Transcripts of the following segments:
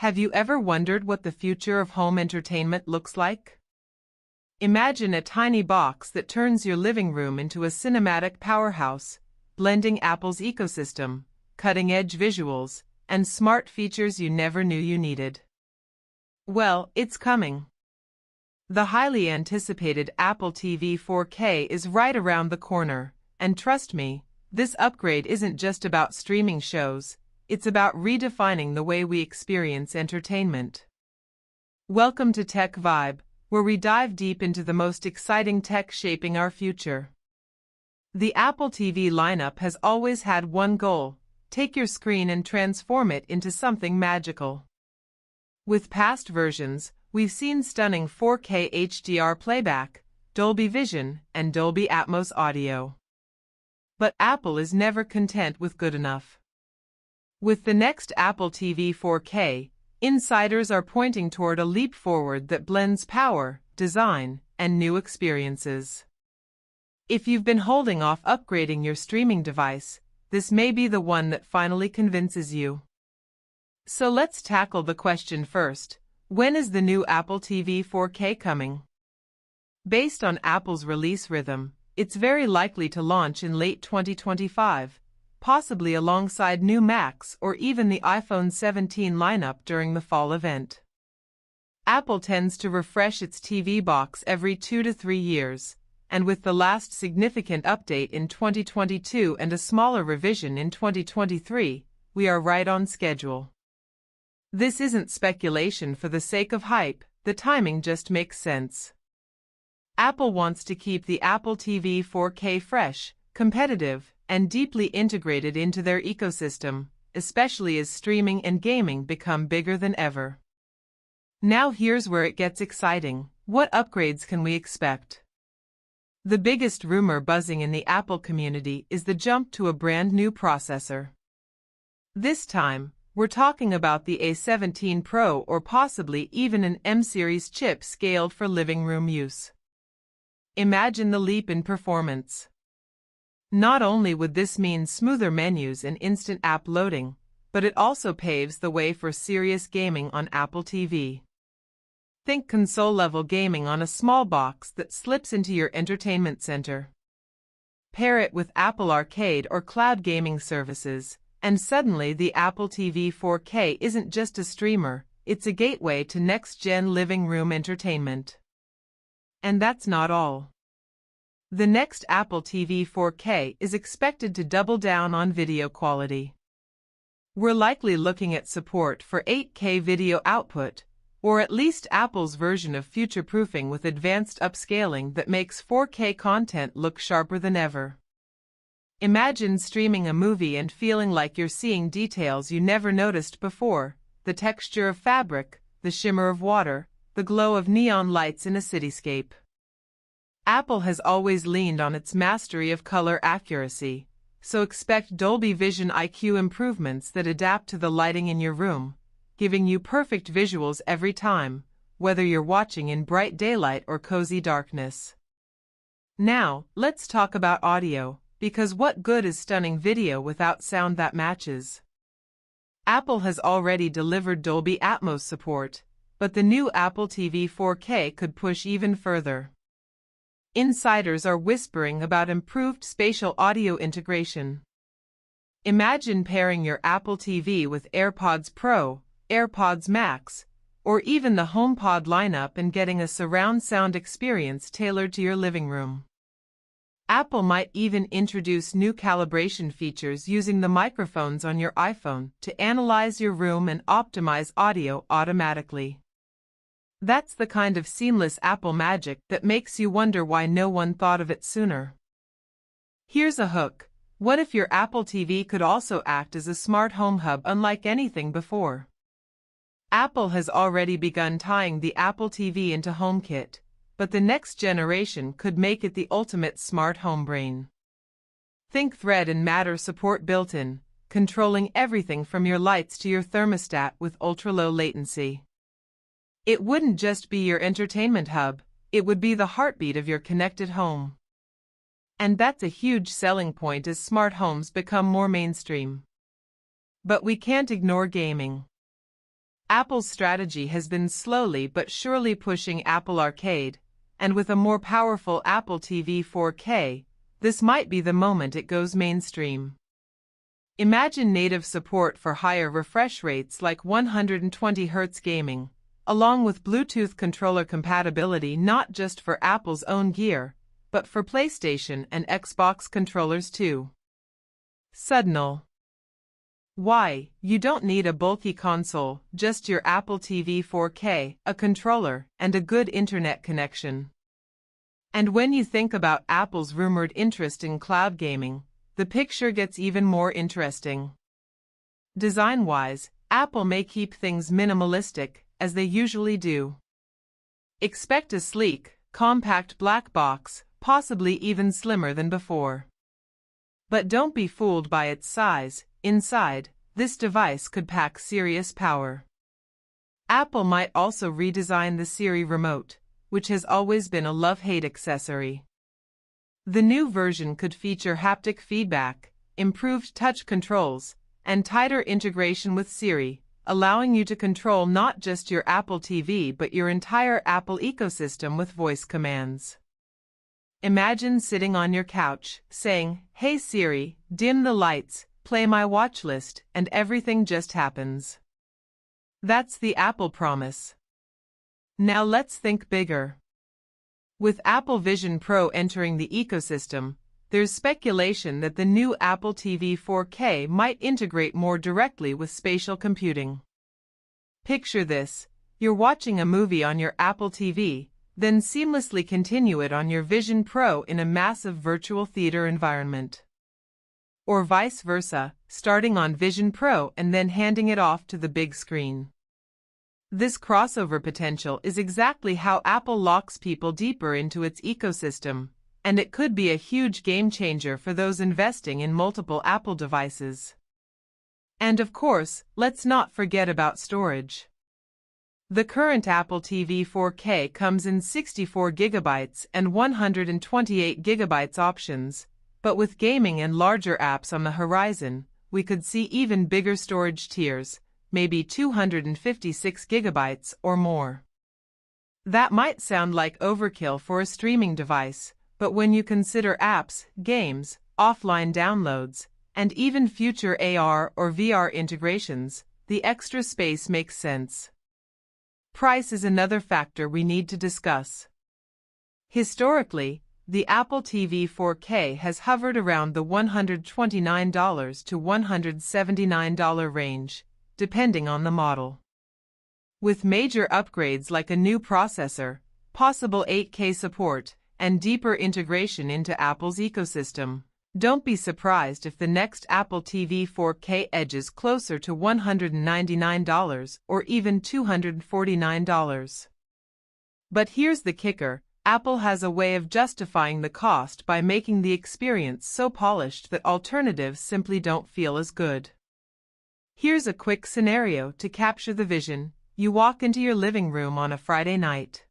Have you ever wondered what the future of home entertainment looks like? Imagine a tiny box that turns your living room into a cinematic powerhouse, blending Apple's ecosystem, cutting-edge visuals, and smart features you never knew you needed. Well, it's coming. The highly anticipated Apple TV 4K is right around the corner, and trust me, this upgrade isn't just about streaming shows. It's about redefining the way we experience entertainment. Welcome to Tech Vibe, where we dive deep into the most exciting tech shaping our future. The Apple TV lineup has always had one goal: take your screen and transform it into something magical. With past versions, we've seen stunning 4K HDR playback, Dolby Vision, and Dolby Atmos audio. But Apple is never content with good enough. With the next Apple TV 4K, insiders are pointing toward a leap forward that blends power, design, and new experiences. If you've been holding off upgrading your streaming device, this may be the one that finally convinces you. So let's tackle the question first: when is the new Apple TV 4K coming? Based on Apple's release rhythm, it's very likely to launch in late 2025. Possibly alongside new Macs or even the iPhone 17 lineup during the fall event. Apple tends to refresh its TV box every 2 to 3 years, and with the last significant update in 2022 and a smaller revision in 2023, we are right on schedule. This isn't speculation for the sake of hype, the timing just makes sense. Apple wants to keep the Apple TV 4K fresh, competitive, and deeply integrated into their ecosystem, especially as streaming and gaming become bigger than ever. Now here's where it gets exciting. What upgrades can we expect? The biggest rumor buzzing in the Apple community is the jump to a brand new processor. This time, we're talking about the A17 Pro or possibly even an M-series chip scaled for living room use. Imagine the leap in performance. Not only would this mean smoother menus and instant app loading, but it also paves the way for serious gaming on Apple TV. Think console-level gaming on a small box that slips into your entertainment center. Pair it with Apple Arcade or cloud gaming services, and suddenly the Apple TV 4K isn't just a streamer, it's a gateway to next-gen living room entertainment. And that's not all. The next Apple TV 4K is expected to double down on video quality. We're likely looking at support for 8K video output, or at least Apple's version of future-proofing with advanced upscaling that makes 4K content look sharper than ever. Imagine streaming a movie and feeling like you're seeing details you never noticed before: the texture of fabric, the shimmer of water, the glow of neon lights in a cityscape. Apple has always leaned on its mastery of color accuracy, so expect Dolby Vision IQ improvements that adapt to the lighting in your room, giving you perfect visuals every time, whether you're watching in bright daylight or cozy darkness. Now, let's talk about audio, because what good is stunning video without sound that matches? Apple has already delivered Dolby Atmos support, but the new Apple TV 4K could push even further. Insiders are whispering about improved spatial audio integration. Imagine pairing your Apple TV with AirPods Pro, AirPods Max, or even the HomePod lineup and getting a surround sound experience tailored to your living room. Apple might even introduce new calibration features using the microphones on your iPhone to analyze your room and optimize audio automatically. That's the kind of seamless Apple magic that makes you wonder why no one thought of it sooner. Here's a hook. What if your Apple TV could also act as a smart home hub unlike anything before? Apple has already begun tying the Apple TV into HomeKit, but the next generation could make it the ultimate smart home brain. Think Thread and Matter support built in, controlling everything from your lights to your thermostat with ultra-low latency. It wouldn't just be your entertainment hub, it would be the heartbeat of your connected home. And that's a huge selling point as smart homes become more mainstream. But we can't ignore gaming. Apple's strategy has been slowly but surely pushing Apple Arcade, and with a more powerful Apple TV 4K, this might be the moment it goes mainstream. Imagine native support for higher refresh rates like 120 Hz gaming, along with Bluetooth controller compatibility not just for Apple's own gear, but for PlayStation and Xbox controllers too. Suddenly. Why, you don't need a bulky console, just your Apple TV 4K, a controller, and a good internet connection. And when you think about Apple's rumored interest in cloud gaming, the picture gets even more interesting. Design-wise, Apple may keep things minimalistic, as they usually do. Expect a sleek, compact black box, possibly even slimmer than before. But don't be fooled by its size. Inside, this device could pack serious power. Apple might also redesign the Siri remote, which has always been a love-hate accessory. The new version could feature haptic feedback, improved touch controls, and tighter integration with Siri, allowing you to control not just your Apple TV but your entire Apple ecosystem with voice commands. Imagine sitting on your couch, saying, "Hey Siri, dim the lights, play my watch list," and everything just happens. That's the Apple promise. Now let's think bigger. With Apple Vision Pro entering the ecosystem, there's speculation that the new Apple TV 4K might integrate more directly with spatial computing. Picture this: you're watching a movie on your Apple TV, then seamlessly continue it on your Vision Pro in a massive virtual theater environment. Or vice versa, starting on Vision Pro and then handing it off to the big screen. This crossover potential is exactly how Apple locks people deeper into its ecosystem, and it could be a huge game changer for those investing in multiple Apple devices. And of course, let's not forget about storage. The current Apple TV 4K comes in 64 GB and 128 GB options, but with gaming and larger apps on the horizon, we could see even bigger storage tiers, maybe 256 GB or more. That might sound like overkill for a streaming device, but when you consider apps, games, offline downloads, and even future AR or VR integrations, the extra space makes sense. Price is another factor we need to discuss. Historically, the Apple TV 4K has hovered around the $129 to $179 range, depending on the model. With major upgrades like a new processor, possible 8K support, and deeper integration into Apple's ecosystem, don't be surprised if the next Apple TV 4K edges closer to $199 or even $249. But here's the kicker: Apple has a way of justifying the cost by making the experience so polished that alternatives simply don't feel as good. Here's a quick scenario to capture the vision. You walk into your living room on a Friday night.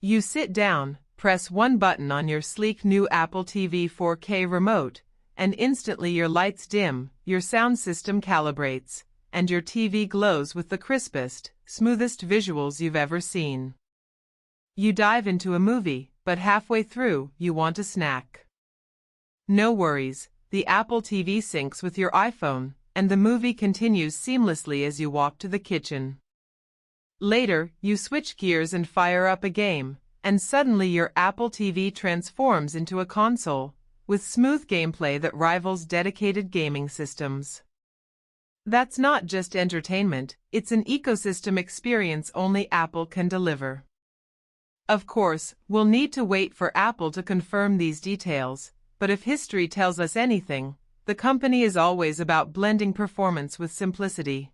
You sit down, press one button on your sleek new Apple TV 4K remote, and instantly your lights dim, your sound system calibrates, and your TV glows with the crispest, smoothest visuals you've ever seen. You dive into a movie, but halfway through, you want a snack. No worries, the Apple TV syncs with your iPhone, and the movie continues seamlessly as you walk to the kitchen. Later, you switch gears and fire up a game, and suddenly your Apple TV transforms into a console, with smooth gameplay that rivals dedicated gaming systems. That's not just entertainment, it's an ecosystem experience only Apple can deliver. Of course, we'll need to wait for Apple to confirm these details, but if history tells us anything, the company is always about blending performance with simplicity.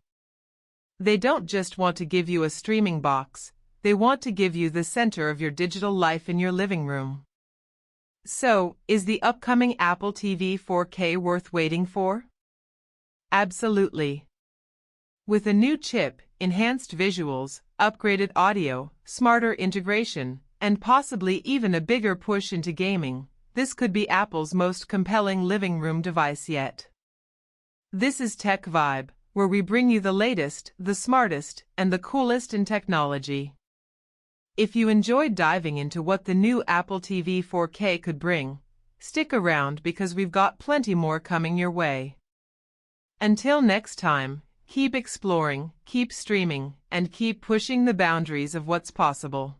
They don't just want to give you a streaming box, they want to give you the center of your digital life in your living room. So, is the upcoming Apple TV 4K worth waiting for? Absolutely. With a new chip, enhanced visuals, upgraded audio, smarter integration, and possibly even a bigger push into gaming, this could be Apple's most compelling living room device yet. This is Tech Vibe. where we bring you the latest, the smartest, and the coolest in technology. If you enjoyed diving into what the new Apple TV 4K could bring, stick around because we've got plenty more coming your way. Until next time, keep exploring, keep streaming, and keep pushing the boundaries of what's possible.